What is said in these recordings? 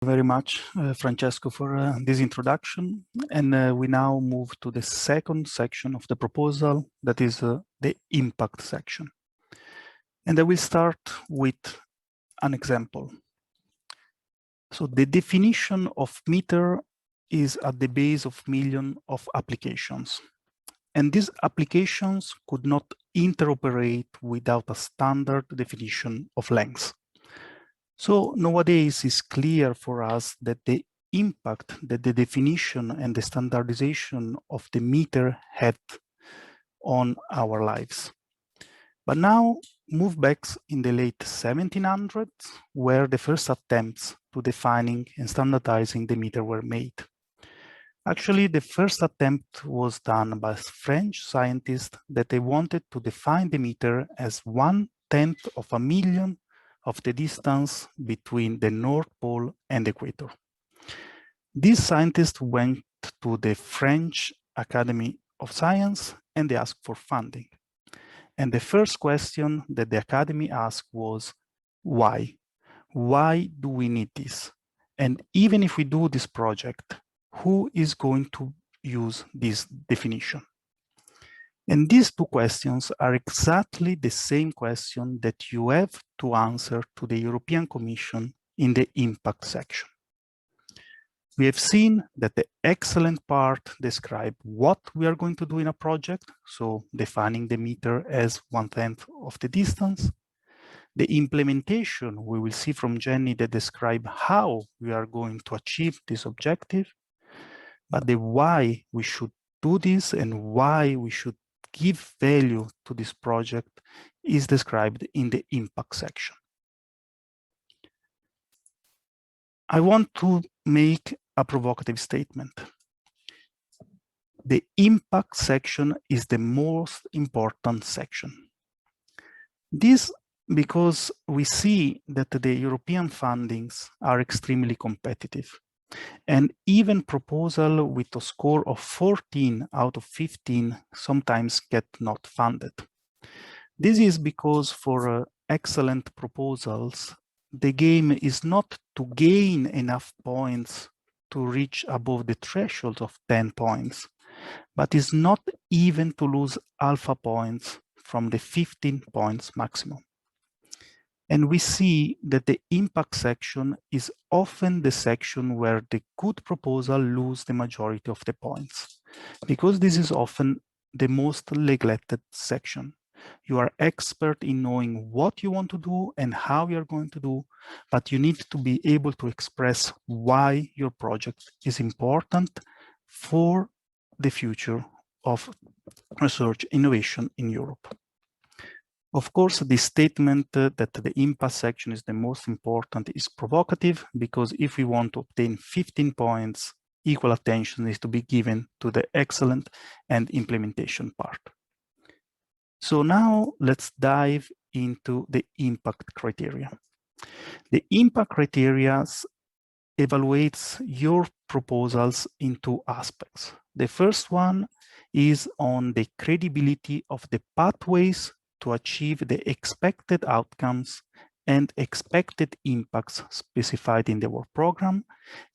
Very much, Francesco, for this introduction. And we now move to the second section of the proposal, that is the impact section. And I will start with an example. So the definition of meter is at the base of millions of applications. And these applications could not interoperate without a standard definition of length. So nowadays it's clear for us that the impact that the definition and the standardization of the meter had on our lives. But now move back in the late 1700s, where the first attempts to defining and standardizing the meter were made. Actually, the first attempt was done by French scientists that they wanted to define the meter as 1/10 of a million of the distance between the North Pole and the equator. These scientists went to the French Academy of Science and they asked for funding. And the first question that the Academy asked was, why? Why do we need this? And even if we do this project, who is going to use this definition? And these two questions are exactly the same question that you have to answer to the European Commission in the impact section. We have seen that the excellent part describes what we are going to do in a project, so defining the meter as 1/10 of the distance. The implementation, we will see from Jenny, that describe how we are going to achieve this objective, but the why we should do this and why we should give value to this project is described in the impact section. I want to make a provocative statement. The impact section is the most important section. This because we see that the European fundings are extremely competitive. And even proposal with a score of 14 out of 15 sometimes get not funded. This is because for excellent proposals, the game is not to gain enough points to reach above the threshold of 10 points, but is not even to lose alpha points from the 15 points maximum. And we see that the impact section is often the section where the good proposal lose the majority of the points, because this is often the most neglected section. You are expert in knowing what you want to do and how you're going to do, but you need to be able to express why your project is important for the future of research innovation in Europe. Of course, the statement that the impact section is the most important is provocative, because if we want to obtain 15 points, equal attention is to be given to the excellent and implementation part. So now let's dive into the impact criteria. The impact criteria evaluates your proposals in two aspects. The first one is on the credibility of the pathways to achieve the expected outcomes and expected impacts specified in the work program,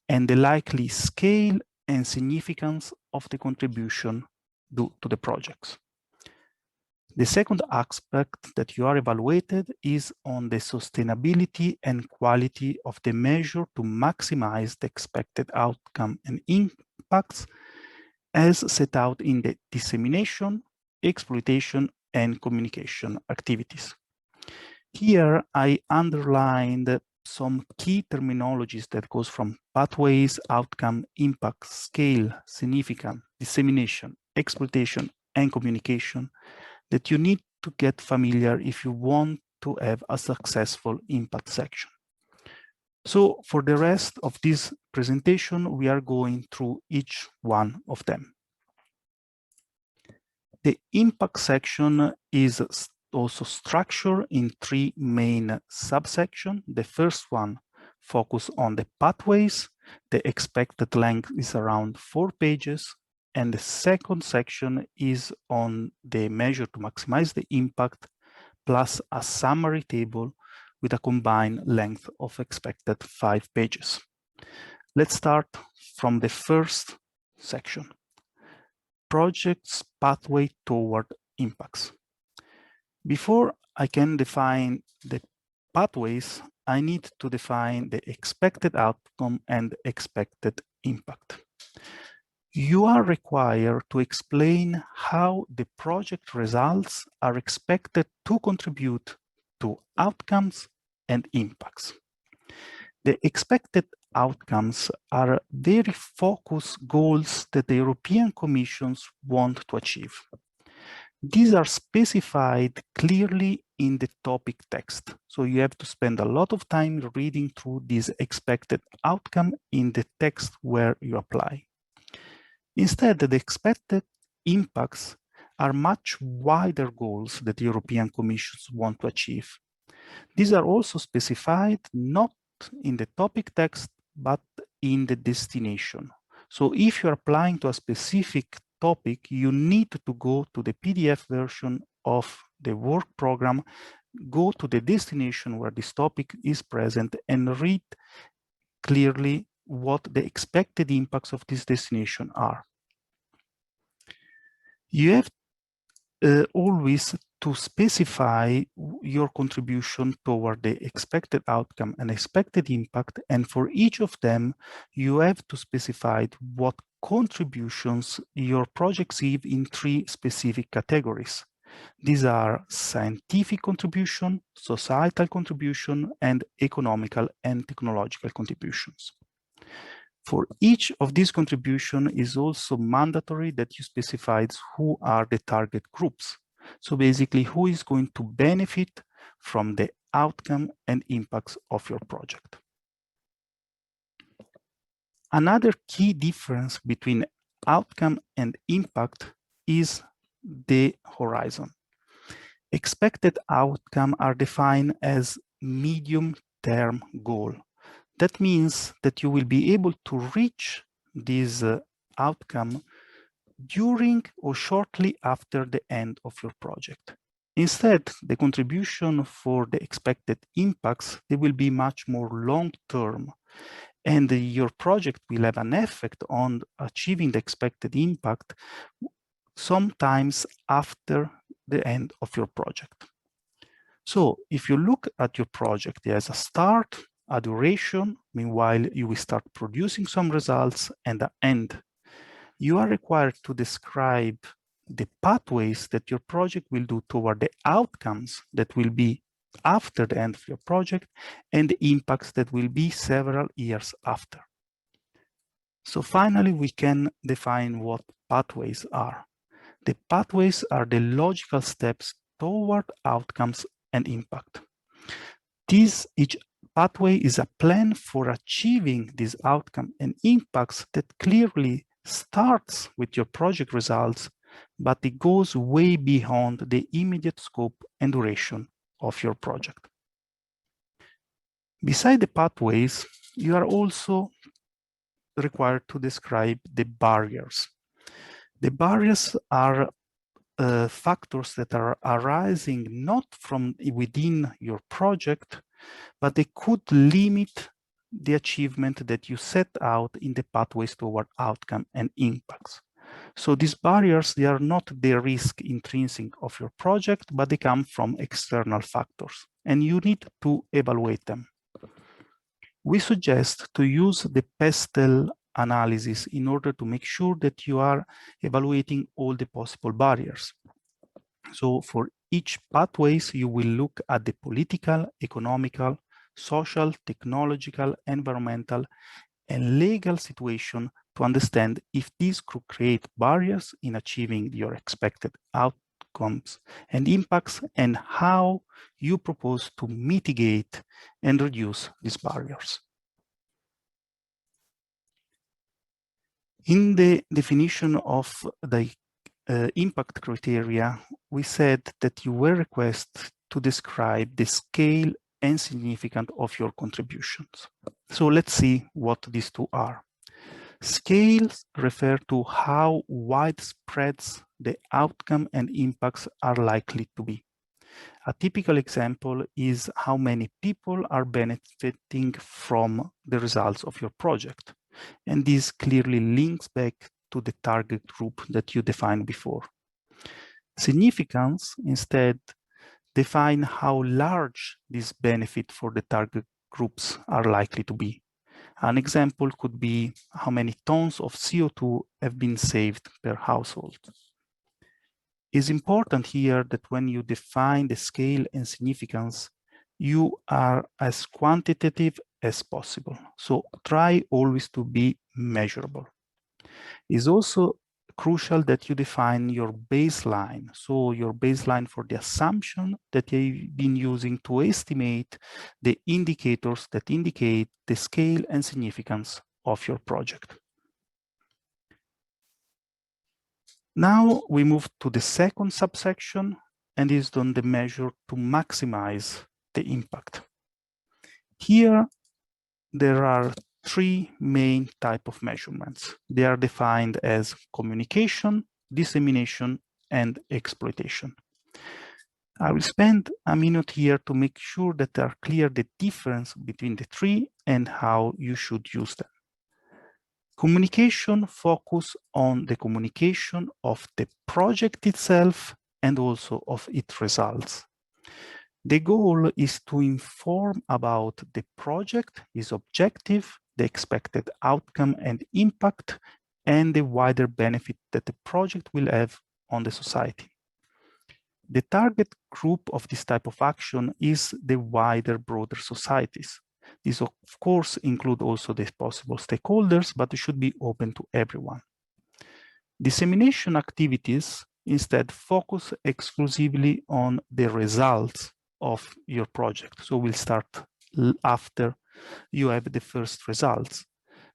and the likely scale and significance of the contribution due to the projects. The second aspect that you are evaluated is on the sustainability and quality of the measure to maximize the expected outcome and impacts as set out in the dissemination, exploitation, and communication activities. Here, I underlined some key terminologies that goes from pathways, outcome, impact, scale, significant, dissemination, exploitation, and communication that you need to get familiar if you want to have a successful impact section. So for the rest of this presentation, we are going through each one of them. The impact section is also structured in three main subsections. The first one focuses on the pathways. The expected length is around 4 pages. And the second section is on the measure to maximize the impact, plus a summary table with a combined length of expected 5 pages. Let's start from the first section, project's pathway toward impacts. Before I can define the pathways, I need to define the expected outcome and expected impact. You are required to explain how the project results are expected to contribute to outcomes and impacts. The expected outcomes are very focused goals that the European Commission wants to achieve. These are specified clearly in the topic text. So you have to spend a lot of time reading through this expected outcome in the text where you apply. Instead, the expected impacts are much wider goals that the European Commission wants to achieve. These are also specified not in the topic text, but in the destination. So if you're applying to a specific topic, you need to go to the PDF version of the work program, go to the destination where this topic is present, and read clearly what the expected impacts of this destination are. You have always to specify your contribution toward the expected outcome and expected impact, and for each of them, you have to specify what contributions your projects give in 3 specific categories. These are scientific contribution, societal contribution, and economical and technological contributions. For each of these contributions is also mandatory that you specify who are the target groups. So basically, who is going to benefit from the outcome and impacts of your project. Another key difference between outcome and impact is the horizon. Expected outcome are defined as medium-term goal. That means that you will be able to reach this outcome during or shortly after the end of your project. Instead, the contribution for the expected impacts, they will be much more long-term, and your project will have an effect on achieving the expected impact sometimes after the end of your project. So if you look at your project, there's a start, a duration, meanwhile you will start producing some results, and an end. You are required to describe the pathways that your project will do toward the outcomes that will be after the end of your project and the impacts that will be several years after. So finally, we can define what pathways are. The pathways are the logical steps toward outcomes and impact. Each pathway is a plan for achieving this outcome and impacts that clearly starts with your project results, but it goes way beyond the immediate scope and duration of your project. Beside the pathways, you are also required to describe the barriers. The barriers are factors that are arising not from within your project, but they could limit the achievement that you set out in the pathways toward outcome and impacts. So these barriers, they are not the risk intrinsic of your project, but they come from external factors, and you need to evaluate them. We suggest to use the PESTEL analysis in order to make sure that you are evaluating all the possible barriers. So for each pathways, you will look at the political, economical, social, technological, environmental, and legal situation to understand if these could create barriers in achieving your expected outcomes and impacts, and how you propose to mitigate and reduce these barriers. In the definition of the impact criteria, we said that you were requested to describe the scale and significance of your contributions. So let's see what these two are. Scales refer to how widespread the outcome and impacts are likely to be. A typical example is how many people are benefiting from the results of your project. And this clearly links back to the target group that you defined before. Significance instead define how large this benefit for the target groups are likely to be. An example could be how many tons of CO2 have been saved per household. It's important here that when you define the scale and significance, you are as quantitative as possible. So try always to be measurable. It's also crucial that you define your baseline. So your baseline for the assumption that you've been using to estimate the indicators that indicate the scale and significance of your project. Now we move to the second subsection, and is on the measure to maximize the impact. Here, there are three main types of measurements. They are defined as communication, dissemination, and exploitation. I will spend a minute here to make sure that they are clear the difference between the three and how you should use them. Communication focus on the communication of the project itself and also of its results. The goal is to inform about the project, its objective, the expected outcome and impact, and the wider benefit that the project will have on the society. The target group of this type of action is the wider, broader societies. These, of course, include also the possible stakeholders, but it should be open to everyone. Dissemination activities instead focus exclusively on the results of your project. So we'll start after you have the first results.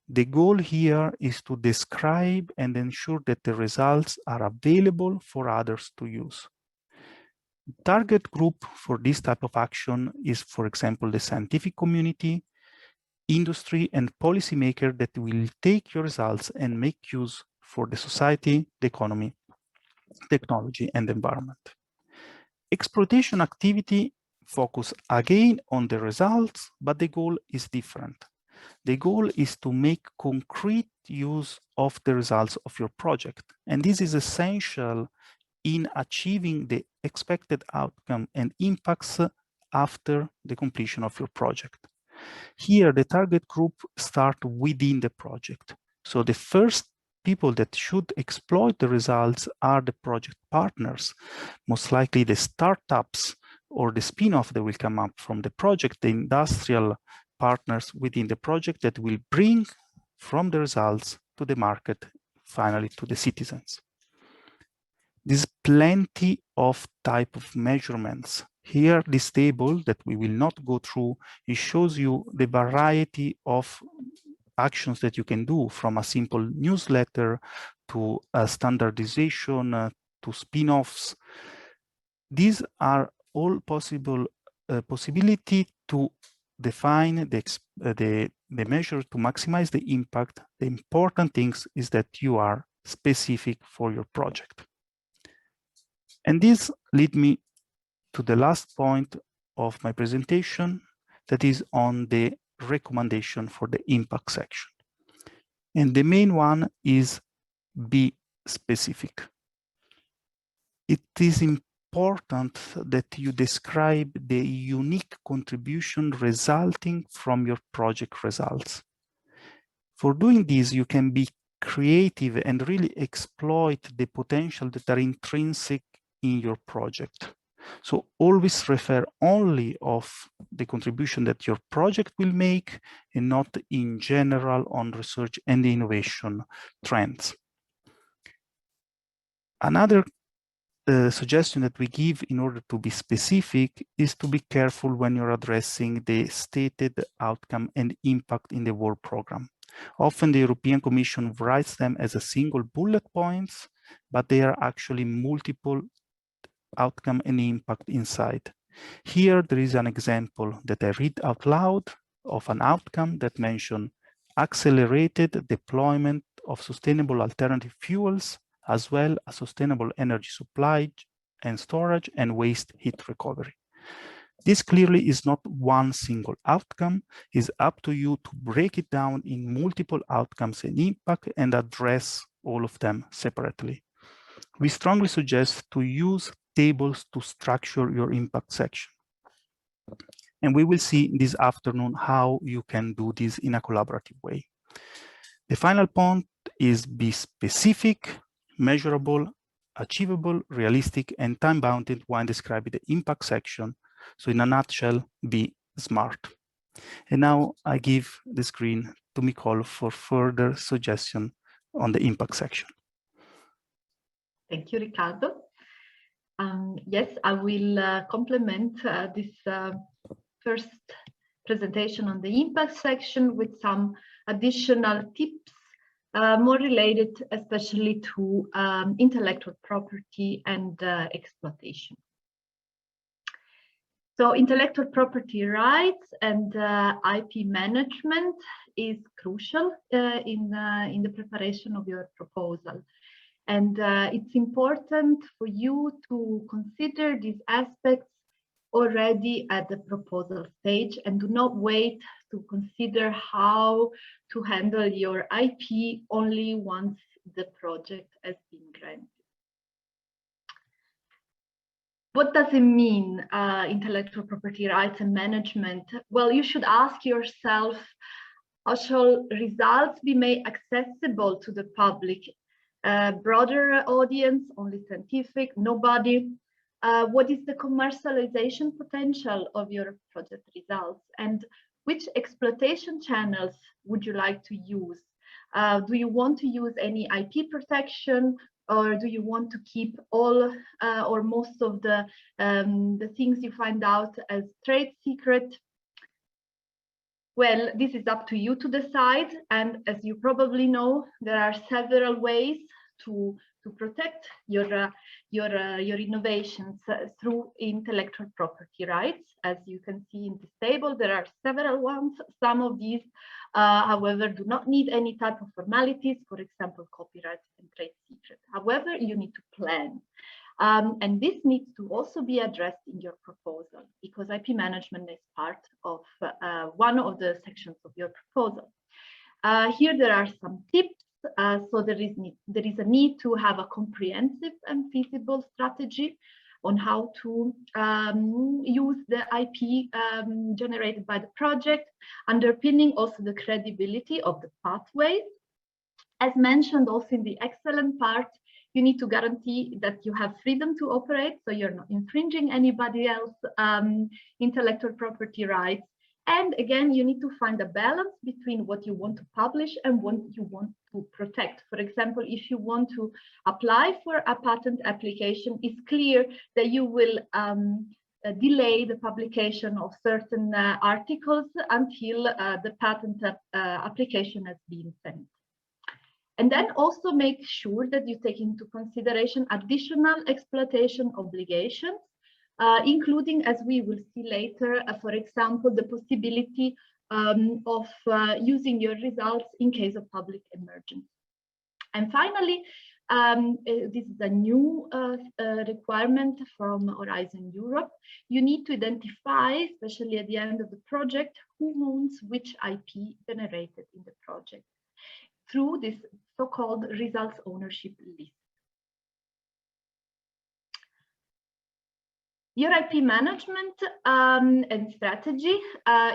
The goal here is to describe and ensure that the results are available for others to use. Target group for this type of action is, for example, the scientific community, industry, and policymaker that will take your results and make use for the society, the economy, technology, and the environment. Exploitation activity focus again on the results, but the goal is different. The goal is to make concrete use of the results of your project. And this is essential in achieving the expected outcome and impacts after the completion of your project. Here, the target group start within the project. So the first people that should exploit the results are the project partners, most likely the startups or the spin-off that will come up from the project, the industrial partners within the project that will bring from the results to the market, finally to the citizens. There's plenty of type of measurements. Here, this table that we will not go through, it shows you the variety of actions that you can do, from a simple newsletter to a standardization to spin-offs. These are all possible possibility to define the measure to maximize the impact. The important things is that you are specific for your project. And this leads me to the last point of my presentation, that is on the recommendation for the impact section. And the main one is be specific. It is important that you describe the unique contribution resulting from your project results. For doing this, you can be creative and really exploit the potential that are intrinsic in your project. So always refer only of the contribution that your project will make and not in general on research and innovation trends. Another suggestion that we give in order to be specific is to be careful when you're addressing the stated outcome and impact in the work program. Often the European Commission writes them as a single bullet points, but they are actually multiple outcome and impact inside. Here there is an example that I read out loud of an outcome that mentions accelerated deployment of sustainable alternative fuels, as well as sustainable energy supply and storage and waste heat recovery. This clearly is not one single outcome. It's up to you to break it down in multiple outcomes and impact and address all of them separately. We strongly suggest to use tables to structure your impact section. And we will see this afternoon how you can do this in a collaborative way. The final point is be specific, measurable, achievable, realistic, and time-bounded when describing the impact section. So in a nutshell, be smart. And now I give the screen to Nicole for further suggestion on the impact section. Thank you, Riccardo. Yes, I will complement this first presentation on the impact section with some additional tips, more related especially to intellectual property and exploitation. So intellectual property rights and IP management is crucial in the preparation of your proposal. And it's important for you to consider these aspects already at the proposal stage and do not wait to consider how to handle your IP only once the project has been granted. What does it mean, intellectual property rights and management? Well, you should ask yourself, how shall results be made accessible to the public? Broader audience, only scientific, nobody? What is the commercialization potential of your project results? And which exploitation channels would you like to use? Do you want to use any IP protection, or do you want to keep all or most of the things you find out as trade secret? Well, this is up to you to decide. And as you probably know, there are several ways to protect your innovations through intellectual property rights. As you can see in this table, there are several ones. Some of these, however, do not need any type of formalities, for example, copyright and trade secret. However, you need to plan. And this needs to also be addressed in your proposal, because IP management is part of one of the sections of your proposal. Here there are some tips. So there is a need to have a comprehensive and feasible strategy on how to use the IP generated by the project, underpinning also the credibility of the pathways. As mentioned also in the excellent part, you need to guarantee that you have freedom to operate, so you're not infringing anybody else's intellectual property rights. And again, you need to find a balance between what you want to publish and what you want to protect. For example, if you want to apply for a patent application, it's clear that you will delay the publication of certain articles until the patent application has been sent. And then also make sure that you take into consideration additional exploitation obligations, including, as we will see later, for example, the possibility of using your results in case of public emergency. And finally, this is a new requirement from Horizon Europe. You need to identify, especially at the end of the project, who owns which IP generated in the project through this so-called results ownership list. Your IP management and strategy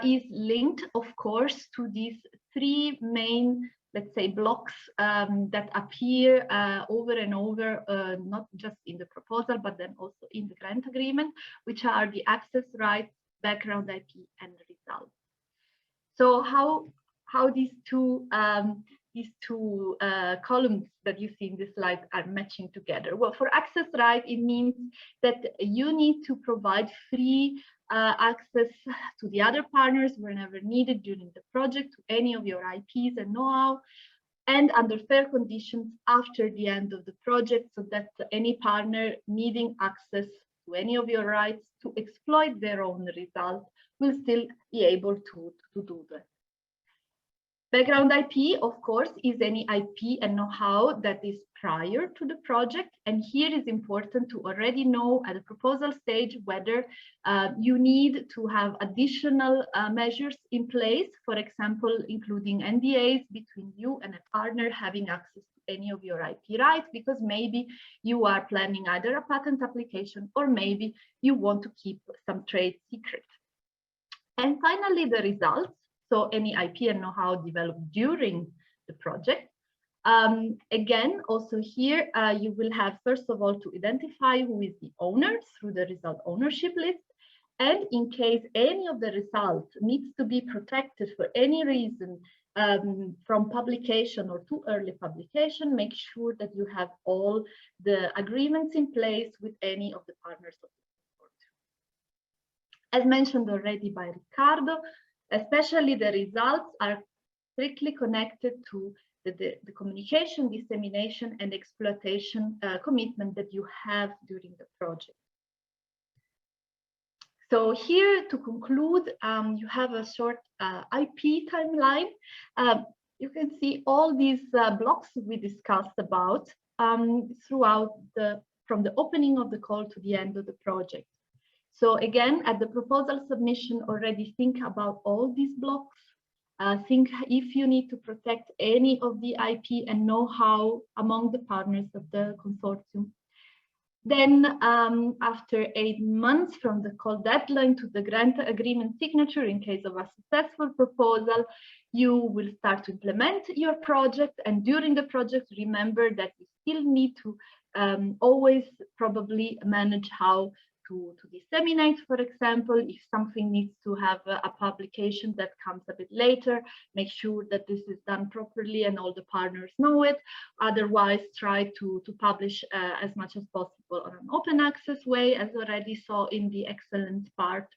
is linked, of course, to these three main, let's say, blocks that appear over and over, not just in the proposal, but then also in the grant agreement, which are the access rights, background IP, and results. So how these two columns that you see in this slide are matching together? Well, for access right, it means that you need to provide free access to the other partners whenever needed during the project, to any of your IPs and know-how, and under fair conditions after the end of the project, so that any partner needing access to any of your rights to exploit their own results will still be able to do that. Background IP, of course, is any IP and know-how that is prior to the project. And here is important to already know at the proposal stage whether you need to have additional measures in place, for example, including NDAs between you and a partner having access to any of your IP rights, because maybe you are planning either a patent application or maybe you want to keep some trade secret. And finally, the results. So any IP and know-how developed during the project. Again, also here, you will have, first of all, to identify who is the owner through the result ownership list. And in case any of the results needs to be protected for any reason from publication or too early publication, make sure that you have all the agreements in place with any of the partners of the consortium. As mentioned already by Riccardo, especially the results are strictly connected to the communication, dissemination, and exploitation commitment that you have during the project. So here, to conclude, you have a short IP timeline. You can see all these blocks we discussed about throughout from the opening of the call to the end of the project. So again, at the proposal submission, already think about all these blocks. Think if you need to protect any of the IP and know-how among the partners of the consortium. Then after 8 months from the call deadline to the grant agreement signature, in case of a successful proposal, you will start to implement your project. And during the project, remember that you still need to always probably manage how to disseminate, for example, if something needs to have a publication that comes a bit later, make sure that this is done properly and all the partners know it. Otherwise, try to publish as much as possible on an open access way, as already saw in the excellence part.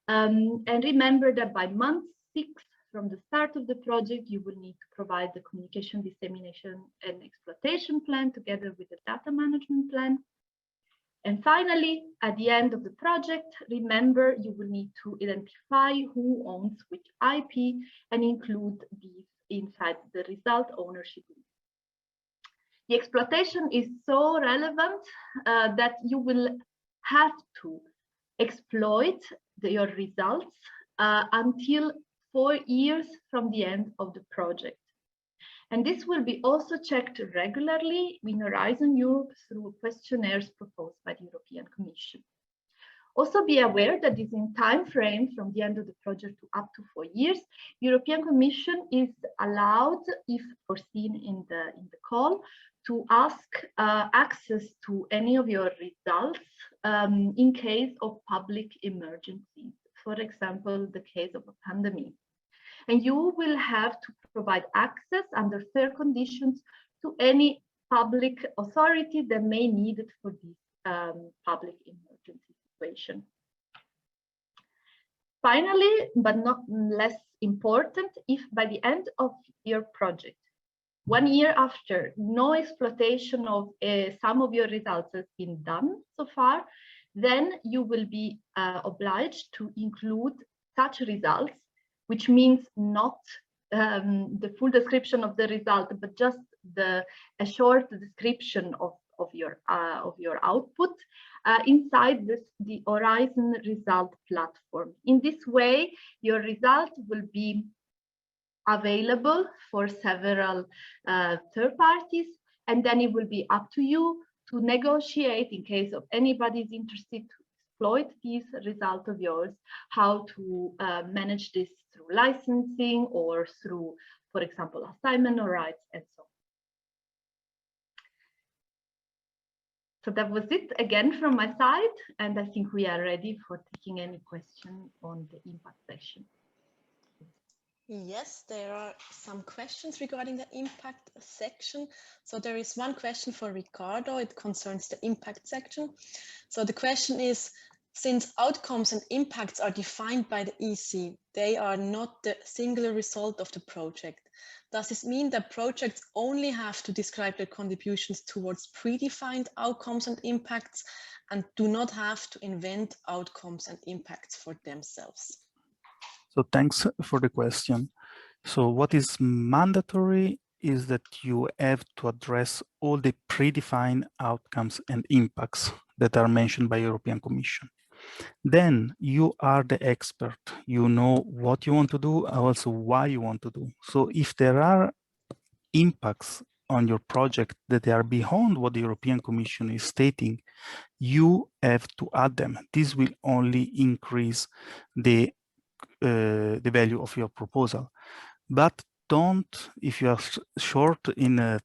And remember that by month 6 from the start of the project, you will need to provide the communication, dissemination, and exploitation plan together with the data management plan. And finally, at the end of the project, remember you will need to identify who owns which IP and include these inside the result ownership. The exploitation is so relevant that you will have to exploit your results until 4 years from the end of the project. And this will be also checked regularly in Horizon Europe through questionnaires proposed by the European Commission. Also be aware that this in time frame from the end of the project to up to 4 years, European Commission is allowed, if foreseen in the call, to ask access to any of your results in case of public emergencies, for example, the case of a pandemic. And you will have to provide access under fair conditions to any public authority that may need it for this public emergency situation. Finally, but not less important, if by the end of your project, 1 year after, no exploitation of some of your results has been done so far, then you will be obliged to include such results, which means not the full description of the result, but just a short description of your output inside the Horizon result platform. In this way, your result will be available for several third parties, and then it will be up to you to negotiate, in case of anybody is interested to exploit this result of yours, how to manage this through licensing or through, for example, assignment of rights and so on. So that was it again from my side, and I think we are ready for taking any question on the impact section. Yes, there are some questions regarding the impact section. So there is one question for Riccardo. It concerns the impact section. So the question is, since outcomes and impacts are defined by the EC, they are not the singular result of the project. Does this mean that projects only have to describe their contributions towards predefined outcomes and impacts and do not have to invent outcomes and impacts for themselves? So thanks for the question. So what is mandatory is that you have to address all the predefined outcomes and impacts that are mentioned by European Commission. Then you are the expert. You know what you want to do, also why you want to do. So if there are impacts on your project that they are beyond what the European Commission is stating, you have to add them. This will only increase the value of your proposal. But don't, if you are short in a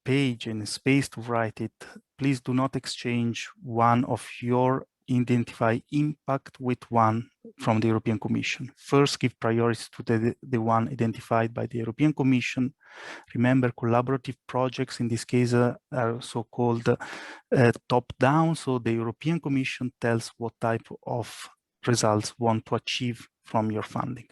page and space to write it, please do not exchange one of your identified impact with one from the European Commission. First, give priority to the one identified by the European Commission. Remember, collaborative projects in this case are so-called top-down, so the European Commission tells what type of results want to achieve from your funding.